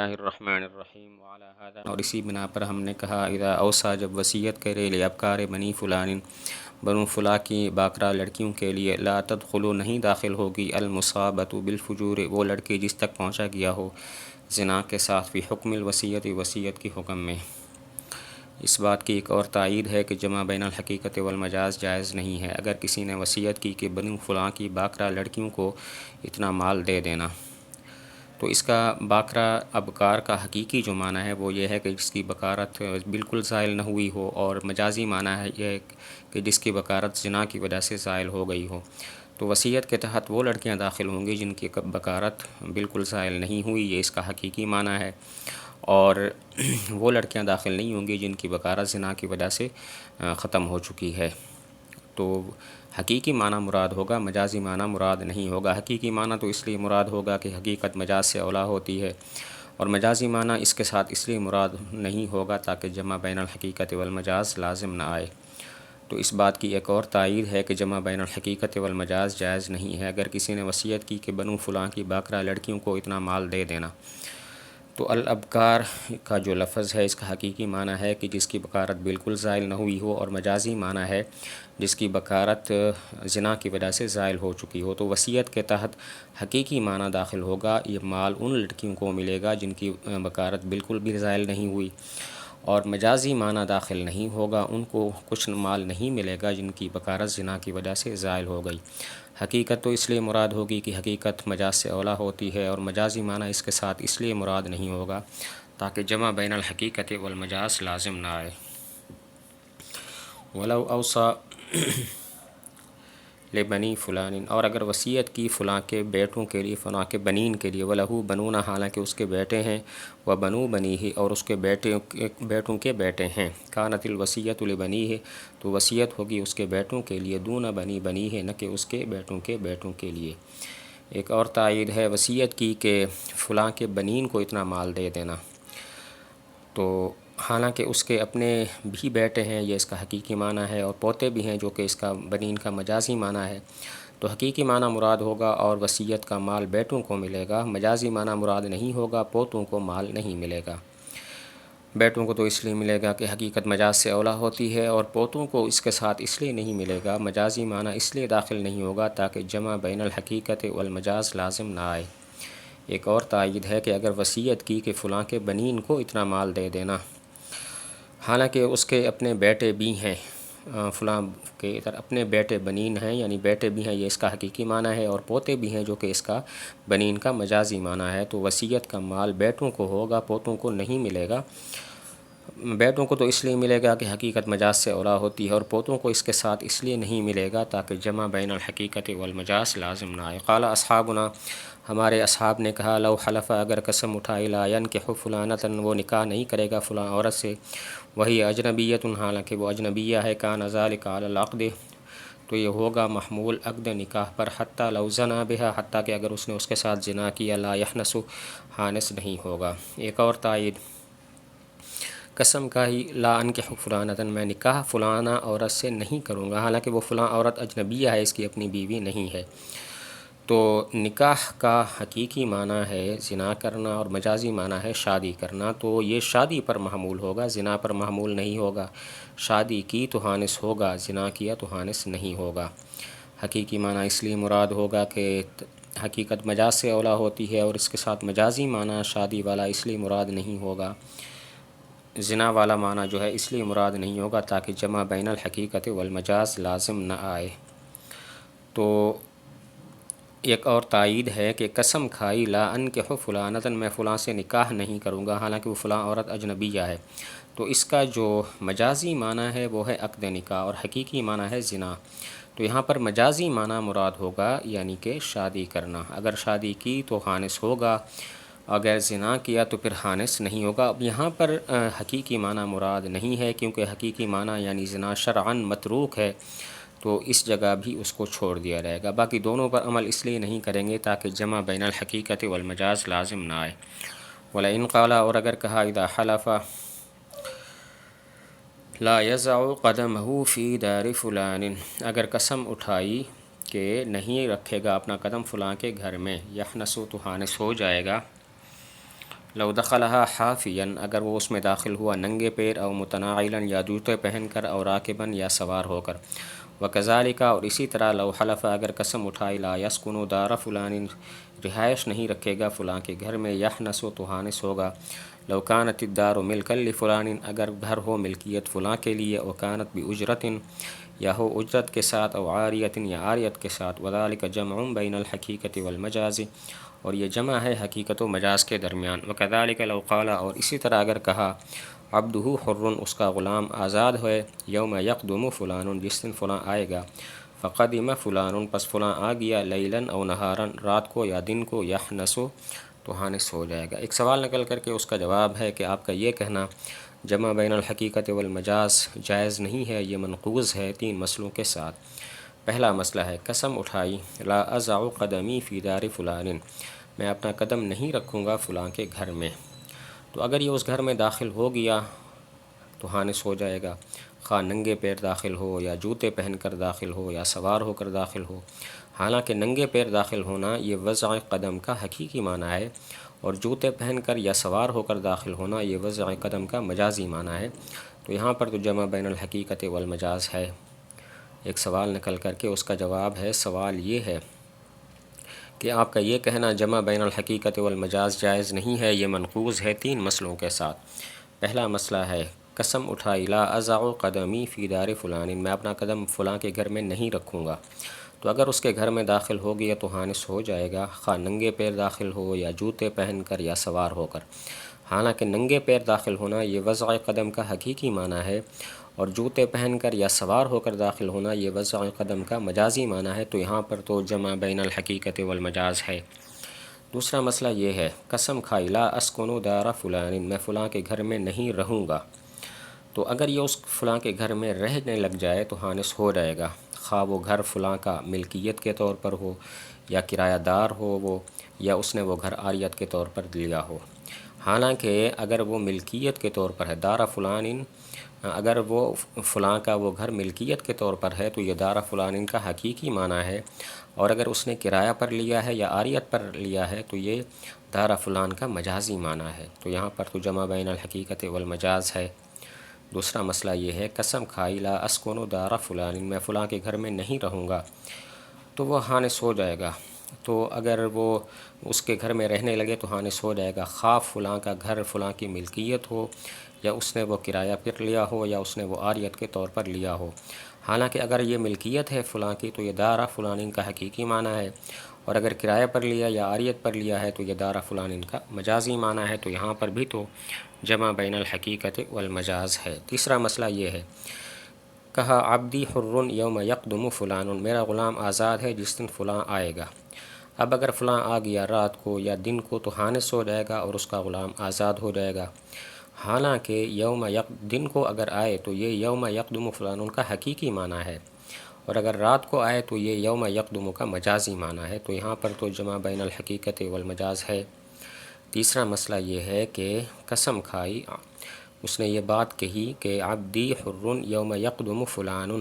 اللہ الرحمن الرحیم وعلی ھذا، اور اسی بنا پر ہم نے کہا اذا اوصا، جب وصیت کرے لابکار بنی فلان، بنو فلاں کی باکرہ لڑکیوں کے لیے، لا تدخلوا، نہیں داخل ہوگی، المصابۃ بالفجور، وہ لڑکی جس تک پہنچا گیا ہو زنا کے ساتھ، فی حکم الوصیت، وصیت کی حکم میں۔ اس بات کی ایک اور تائید ہے کہ جمع بین الحقیقت والمجاز جائز نہیں ہے۔ اگر کسی نے وصیت کی کہ بنو فلاں کی باکرہ لڑکیوں کو اتنا مال دے دینا، تو اس کا باکرہ ابکار کا حقیقی جو معنی ہے وہ یہ ہے کہ جس کی بکارت بالکل زائل نہ ہوئی ہو، اور مجازی معنی ہے یہ کہ جس کی بکارت زنا کی وجہ سے زائل ہو گئی ہو۔ تو وصیت کے تحت وہ لڑکیاں داخل ہوں گی جن کی بکارت بالکل زائل نہیں ہوئی، یہ اس کا حقیقی معنی ہے، اور وہ لڑکیاں داخل نہیں ہوں گی جن کی بکارت زنا کی وجہ سے ختم ہو چکی ہے۔ تو حقیقی معنی مراد ہوگا، مجازی معنی مراد نہیں ہوگا۔ حقیقی معنی تو اس لیے مراد ہوگا کہ حقیقت مجاز سے اولیٰ ہوتی ہے، اور مجازی معنی اس کے ساتھ اس لیے مراد نہیں ہوگا تاکہ جمع بین الحقیقت والمجاز لازم نہ آئے۔ تو اس بات کی ایک اور تائید ہے کہ جمع بین الحقیقت والمجاز جائز نہیں ہے۔ اگر کسی نے وصیت کی کہ بنو فلاں کی باکرہ لڑکیوں کو اتنا مال دے دینا، تو الابکار کا جو لفظ ہے اس کا حقیقی معنی ہے کہ جس کی بکارت بالکل زائل نہ ہوئی ہو، اور مجازی معنی ہے جس کی بکارت زنا کی وجہ سے زائل ہو چکی ہو۔ تو وصیت کے تحت حقیقی معنی داخل ہوگا، یہ مال ان لڑکیوں کو ملے گا جن کی بکارت بالکل بھی زائل نہیں ہوئی، اور مجازی معنی داخل نہیں ہوگا، ان کو کچھ مال نہیں ملے گا جن کی بکارت زنا کی وجہ سے زائل ہو گئی۔ حقیقت تو اس لیے مراد ہوگی کہ حقیقت مجاز سے اولیٰ ہوتی ہے، اور مجازی معنی اس کے ساتھ اس لیے مراد نہیں ہوگا تاکہ جمع بین الحقیقت والمجاز لازم نہ آئے۔ ولو اوصا لبنی فلان، اور اگر وصیت کی فلاں کے بیٹوں کے لیے، فلاں کے بنین کے لیے، ولہو بنون، حالانکہ اس کے بیٹے ہیں، و بنو بنیہ، اور اس کے بیٹوں کے بیٹے ہیں، کانت الوصیۃ لبنیہ، تو وصیت ہوگی اس کے بیٹوں کے لیے، دون بنی بنیہ، نہ کہ اس کے بیٹوں کے لیے۔ ایک اور تائید ہے، وصیت کی کہ فلاں کے بنین کو اتنا مال دے دینا، تو حالانکہ اس کے اپنے بھی بیٹے ہیں، یہ اس کا حقیقی معنی ہے، اور پوتے بھی ہیں جو کہ اس کا بنین کا مجازی معنی ہے۔ تو حقیقی معنی مراد ہوگا اور وصیت کا مال بیٹوں کو ملے گا، مجازی معنی مراد نہیں ہوگا، پوتوں کو مال نہیں ملے گا۔ بیٹوں کو تو اس لیے ملے گا کہ حقیقت مجاز سے اولیٰ ہوتی ہے، اور پوتوں کو اس کے ساتھ اس لیے نہیں ملے گا، مجازی معنی اس لیے داخل نہیں ہوگا تاکہ جمع بین الحقیقت والمجاز لازم نہ آئے۔ ایک اور تائید ہے کہ اگر وصیت کی کہ فلاں کے بنین کو اتنا مال دے دینا، حالانکہ اس کے اپنے بیٹے بھی ہیں، فلاں کے اپنے بیٹے بنین ہیں، یعنی بیٹے بھی ہیں، یہ اس کا حقیقی معنی ہے، اور پوتے بھی ہیں جو کہ اس کا بنین کا مجازی معنی ہے، تو وصیت کا مال بیٹوں کو ہوگا، پوتوں کو نہیں ملے گا۔ بیٹوں کو تو اس لیے ملے گا کہ حقیقت مجاز سے اولیٰ ہوتی ہے، اور پوتوں کو اس کے ساتھ اس لیے نہیں ملے گا تاکہ جمع بین الحقیقت والمجاز لازم نہ آئے۔ قال اصحابنا، ہمارے اصحاب نے کہا، لو حلف، اگر قسم اٹھائی، لا ينکح فلانۃ، وہ نکاح نہیں کرے گا فلاں عورت سے، وہی اجنبیۃ، حالانکہ وہ اجنبیہ ہے، کان ذلک علی العقد، تو یہ ہوگا محمول عقد نکاح پر، حتیٰ لو زنا بہا، حتیٰ کہ اگر اس نے اس کے ساتھ زنا کیا، لا یحنس، حانس نہیں ہوگا۔ ایک اور تائید، قسم کا ہی، لا انکح فلانۃ، میں نکاح فلانا عورت سے نہیں کروں گا، حالانکہ وہ فلاں عورت اجنبیہ ہے، اس کی اپنی بیوی نہیں ہے۔ تو نکاح کا حقیقی معنی ہے زنا کرنا، اور مجازی معنی ہے شادی کرنا، تو یہ شادی پر محمول ہوگا، زنا پر محمول نہیں ہوگا۔ شادی کی تو حانس ہوگا، زنا کیا تو حانس نہیں ہوگا۔ حقیقی معنی اس لیے مراد ہوگا کہ حقیقت مجاز سے اولیٰ ہوتی ہے، اور اس کے ساتھ مجازی معنی شادی والا اس لیے مراد نہیں ہوگا، زنا والا معنی جو ہے اس لیے مراد نہیں ہوگا تاکہ جمع بین الحقیقت والمجاز لازم نہ آئے۔ تو ایک اور تائید ہے کہ قسم کھائی، لا انکح فلانۃ، میں فلاں سے نکاح نہیں کروں گا، حالانکہ وہ فلاں عورت اجنبیہ ہے، تو اس کا جو مجازی معنی ہے وہ ہے عقد نکاح، اور حقیقی معنی ہے زنا۔ تو یہاں پر مجازی معنی مراد ہوگا، یعنی کہ شادی کرنا، اگر شادی کی تو حانس ہوگا، اگر زنا کیا تو پھر حانس نہیں ہوگا۔ اب یہاں پر حقیقی معنی مراد نہیں ہے، کیونکہ حقیقی معنی یعنی زنا شرعاً متروک ہے، تو اس جگہ بھی اس کو چھوڑ دیا جائے گا۔ باقی دونوں پر عمل اس لیے نہیں کریں گے تاکہ جمع بین الحقیقت والمجاز لازم نہ آئے۔ وَلَئِنْ قَالَ، اور اگر کہا، اذا حلف لا يضع قدمه فی دار فلان، اگر قسم اٹھائی کہ نہیں رکھے گا اپنا قدم فلاں کے گھر میں، یحنس، تو حانس ہو جائے گا، لو دخلها حافیا، اگر وہ اس میں داخل ہوا ننگے پیر، او متناعلا یا جوتے پہن کر، او راکبا یا سوار ہو کر، وکذالک اور اسی طرح لو حلف اگر قسم اٹھائی، لا یسکن دار فلان رہائش نہیں رکھے گا فلاں کے گھر میں، یحنس تو حانس ہوگا، لو کانت الدار ملکا لفلان اگر گھر ہو ملکیت فلاں کے لیے، وکانت باجرت یا ہو اجرت کے ساتھ، او عاریت یا عاریت کے ساتھ، وذالک جمع بین الحقیقت والمجاز اور یہ جمع ہے حقیقت و مجاز کے درمیان، وکذالک لو قال اور اسی طرح اگر کہا، عبدہ حر اس کا غلام آزاد ہے، یوم یقدم فلان جس دن فلاں آئے گا، فقدم فلان پس فلاں آ گیا، لیلاً او نہاراً رات کو یا دن کو، یحنسو تو حانس ہو جائے گا۔ ایک سوال نقل کر کے اس کا جواب ہے کہ آپ کا یہ کہنا جمع بین الحقیقت والمجاز جائز نہیں ہے، یہ منقوض ہے 3 مسئلوں کے ساتھ۔ پہلا مسئلہ ہے قسم اٹھائی، لا اضع قدمی فی دار فلان میں اپنا قدم نہیں رکھوں گا فلاں کے گھر میں، تو اگر یہ اس گھر میں داخل ہو گیا تو حانس ہو جائے گا، خواہ ننگے پیر داخل ہو یا جوتے پہن کر داخل ہو یا سوار ہو کر داخل ہو۔ حالانکہ ننگے پیر داخل ہونا یہ وضع قدم کا حقیقی معنی ہے، اور جوتے پہن کر یا سوار ہو کر داخل ہونا یہ وضع قدم کا مجازی معنی ہے، تو یہاں پر تو جمع بین الحقیقت والمجاز ہے۔ ایک سوال نکل کر کے اس کا جواب ہے، سوال یہ ہے کہ آپ کا یہ کہنا جمع بین الحقیقت والمجاز جائز نہیں ہے، یہ منقوض ہے 3 مسئلوں کے ساتھ۔ پہلا مسئلہ ہے قسم اٹھائی، لا اضع قدمی فی دار فلان میں اپنا قدم فلاں کے گھر میں نہیں رکھوں گا، تو اگر اس کے گھر میں داخل ہو گیا تو حانس ہو جائے گا، خواہ ننگے پیر داخل ہو یا جوتے پہن کر یا سوار ہو کر۔ حالانکہ ننگے پیر داخل ہونا یہ وضع قدم کا حقیقی معنی ہے، اور جوتے پہن کر یا سوار ہو کر داخل ہونا یہ وضع قدم کا مجازی معنی ہے، تو یہاں پر تو جمع بین الحقیقت والمجاز ہے۔ دوسرا مسئلہ یہ ہے قسم کھائی، لا اسکن دار فلان میں فلاں کے گھر میں نہیں رہوں گا، تو اگر یہ اس فلاں کے گھر میں رہنے لگ جائے تو حانس ہو جائے گا، خواہ وہ گھر فلاں کا ملکیت کے طور پر ہو یا کرایہ دار ہو وہ، یا اس نے وہ گھر عاریت کے طور پر لیا ہو۔ حالانکہ اگر وہ ملکیت کے طور پر ہے، دار فلان اگر وہ فلاں کا وہ گھر ملکیت کے طور پر ہے تو یہ دار فلان کا حقیقی معنی ہے، اور اگر اس نے کرایہ پر لیا ہے یا عاریت پر لیا ہے تو یہ دار فلان کا مجازی معنی ہے، تو یہاں پر تو جمع بین الحقیقت والمجاز ہے۔ دوسرا مسئلہ یہ ہے قسم کھائی، لا اسکن دار فلان میں فلاں کے گھر میں نہیں رہوں گا، تو وہ حانس ہو جائے گا، تو اگر وہ اس کے گھر میں رہنے لگے تو حانس ہو جائے گا، خواہ فلاں کا گھر فلاں کی ملکیت ہو یا اس نے وہ کرایہ پر لیا ہو یا اس نے وہ عاریت کے طور پر لیا ہو۔ حالانکہ اگر یہ ملکیت ہے فلاں کی تو یہ دار فلان کا حقیقی معنی ہے، اور اگر کرایہ پر لیا یا عاریت پر لیا ہے تو یہ دار فلان کا مجازی معنی ہے، تو یہاں پر بھی تو جمع بین الحقیقت والمجاز ہے۔ تیسرا مسئلہ یہ ہے کہا، عبدی حر یوم یقدم فلان میرا غلام آزاد ہے جس دن فلاں آئے گا۔ اب اگر فلاں آ گیا رات کو یا دن کو تو حانس ہو جائے گا اور اس کا غلام آزاد ہو جائے گا۔ حالانکہ دن کو اگر آئے تو یہ یوم یقدم فلان کا حقیقی معنی ہے، اور اگر رات کو آئے تو یہ یوم یقدم کا مجازی معنی ہے، تو یہاں پر تو جمع بین الحقیقت والمجاز ہے۔ تیسرا مسئلہ یہ ہے کہ قسم کھائی، اس نے یہ بات کہی کہ عبدی حر یوم یقدم فلان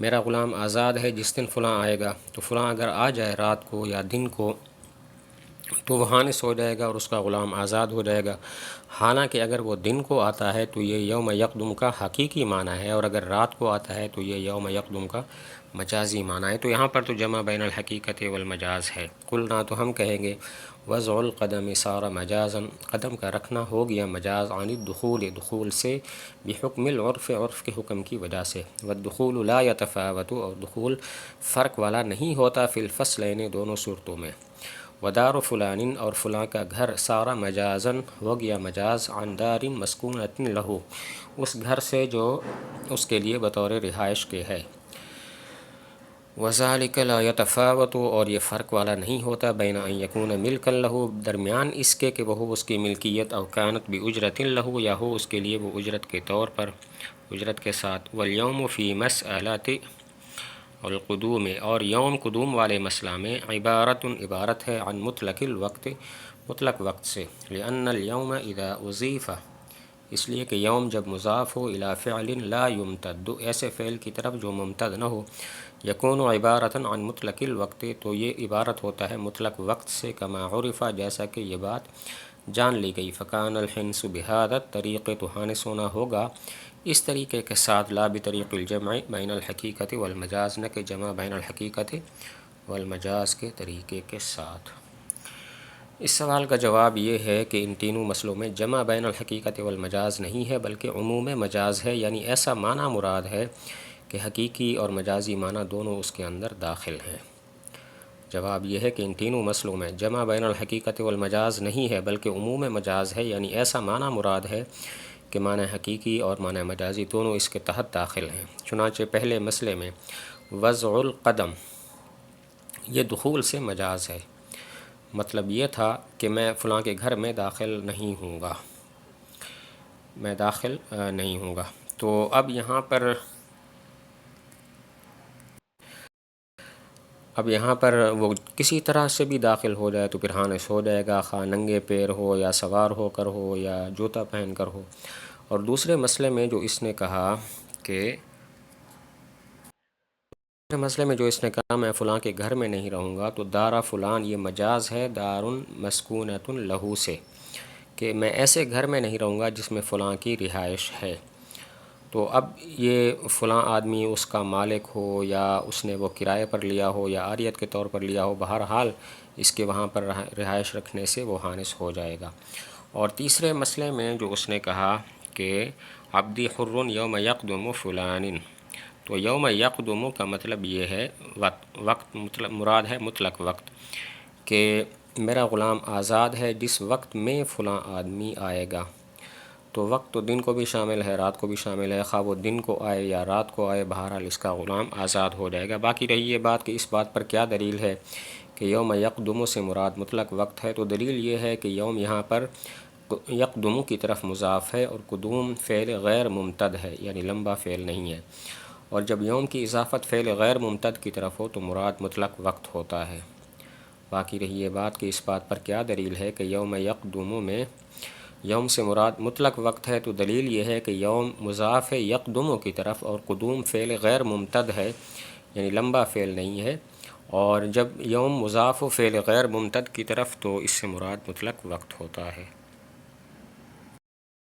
میرا غلام آزاد ہے جس دن فلاں آئے گا، تو فلاں اگر آ جائے رات کو یا دن کو تو وہ حانس ہو جائے گا اور اس کا غلام آزاد ہو جائے گا۔ حالانکہ اگر وہ دن کو آتا ہے تو یہ یوم یقدم کا حقیقی معنی ہے، اور اگر رات کو آتا ہے تو یہ یوم یقدم کا مجازی معنی ہے، تو یہاں پر تو جمع بین الحقیقت والمجاز ہے۔ قلنا تو ہم کہیں گے، وضع القدم صار مجازا قدم کا رکھنا ہو گیا مجاز، عن الدخول دخول سے، بحکم العرف عرف کے حکم کی وجہ سے، والدخول لا یتفاوت اور دخول فرق والا نہیں ہوتا، فی الفصلین دونوں صورتوں میں، ودار فلان اور فلاں کا گھر سارا مجازن ہو گیا مجاز، عن دار مسکونۃ لہو اس گھر سے جو اس کے لیے بطور رہائش کے ہے، وذالک لا یتفاوت اور یہ فرق والا نہیں ہوتا، بین ان یکون ملکا لہو درمیان اس کے کہ وہ ہو اس کی ملکیت، او کانت باجرۃ لہو یا ہو اس کے لیے وہ اجرت کے طور پر اجرت کے ساتھ، والیوم فی مسئلۃ القدوم اور یوم قدوم والے مسئلہ میں، عبارت ہے عن مطلق الوقت مطلق وقت سے، لأن الیوم اذا اضیف اس لیے کہ یوم جب مضاف ہو الی فعل لا یمتد ایسے فعل کی طرف جو ممتد نہ ہو، یکون عبارۃ عن مطلق الوقت تو یہ عبارت ہوتا ہے مطلق وقت سے، کما عرف جیسا کہ یہ بات جان لی گئی۔ فکان الحنس بہذا الطریق، تو حانس ہونا ہوگا اس طریقے کے ساتھ، لا بطریق الجمع بین الحقیقت والمجاز، نہ کہ جمع بین الحقیقت والمجاز کے طریقے کے ساتھ۔ اس سوال کا جواب یہ ہے کہ ان تینوں مسئلوں میں جمع بین الحقیقت والمجاز نہیں ہے، بلکہ عموم مجاز ہے، یعنی ایسا معنی مراد ہے کہ حقیقی اور مجازی معنی دونوں اس کے اندر داخل ہیں۔ جواب یہ ہے کہ ان تینوں مسئلوں میں جمع بین الحقیقت والمجاز نہیں ہے، بلکہ عموم مجاز ہے، یعنی ایسا معنی مراد ہے کہ معنی حقیقی اور معنی مجازی دونوں اس کے تحت داخل ہیں۔ چنانچہ پہلے مسئلے میں وضع القدم، یہ دخول سے مجاز ہے، مطلب یہ تھا کہ میں فلاں کے گھر میں داخل نہیں ہوں گا، میں داخل نہیں ہوں گا۔ تو اب یہاں پر وہ کسی طرح سے بھی داخل ہو جائے تو پھر حانس ہو جائے گا، خواہ ننگے پیر ہو یا سوار ہو کر ہو یا جوتا پہن کر ہو۔ اور دوسرے مسئلے میں جو اس نے کہا میں فلاں کے گھر میں نہیں رہوں گا، تو دارا فلان یہ مجاز ہے دار مسکونۃ لہو سے، کہ میں ایسے گھر میں نہیں رہوں گا جس میں فلاں کی رہائش ہے۔ تو اب یہ فلاں آدمی اس کا مالک ہو یا اس نے وہ کرائے پر لیا ہو یا عاریت کے طور پر لیا ہو، بہرحال اس کے وہاں پر رہائش رکھنے سے وہ حانس ہو جائے گا۔ اور تیسرے مسئلے میں جو اس نے کہا کہ عبدی حر یوم یقدم فلان، تو یوم یقدم کا مطلب یہ ہے وقت مطلب مراد ہے مطلق وقت، کہ میرا غلام آزاد ہے جس وقت میں فلاں آدمی آئے گا۔ تو وقت تو دن کو بھی شامل ہے، رات کو بھی شامل ہے، خواہ وہ دن کو آئے یا رات کو آئے، بہرحال اس کا غلام آزاد ہو جائے گا۔ باقی رہی یہ بات کہ اس بات پر کیا دلیل ہے کہ یوم یقدم سے مراد مطلق وقت ہے، تو دلیل یہ ہے کہ یوم یہاں پر یقدم کی طرف مضاف ہے، اور قدوم فعل غیر ممتد ہے، یعنی لمبا فعل نہیں ہے، اور جب یوم کی اضافت فعل غیر ممتد کی طرف ہو تو مراد مطلق وقت ہوتا ہے۔ باقی رہی یہ بات کہ اس بات پر کیا دلیل ہے کہ یوم یقدم میں یوم سے مراد مطلق وقت ہے، تو دلیل یہ ہے کہ یوم مضاف ہے یقدم کی طرف، اور قدوم فعل غیر ممتد ہے، یعنی لمبا فعل نہیں ہے، اور جب یوم مضاف و فعل غیر ممتد کی طرف تو اس سے مراد مطلق وقت ہوتا ہے۔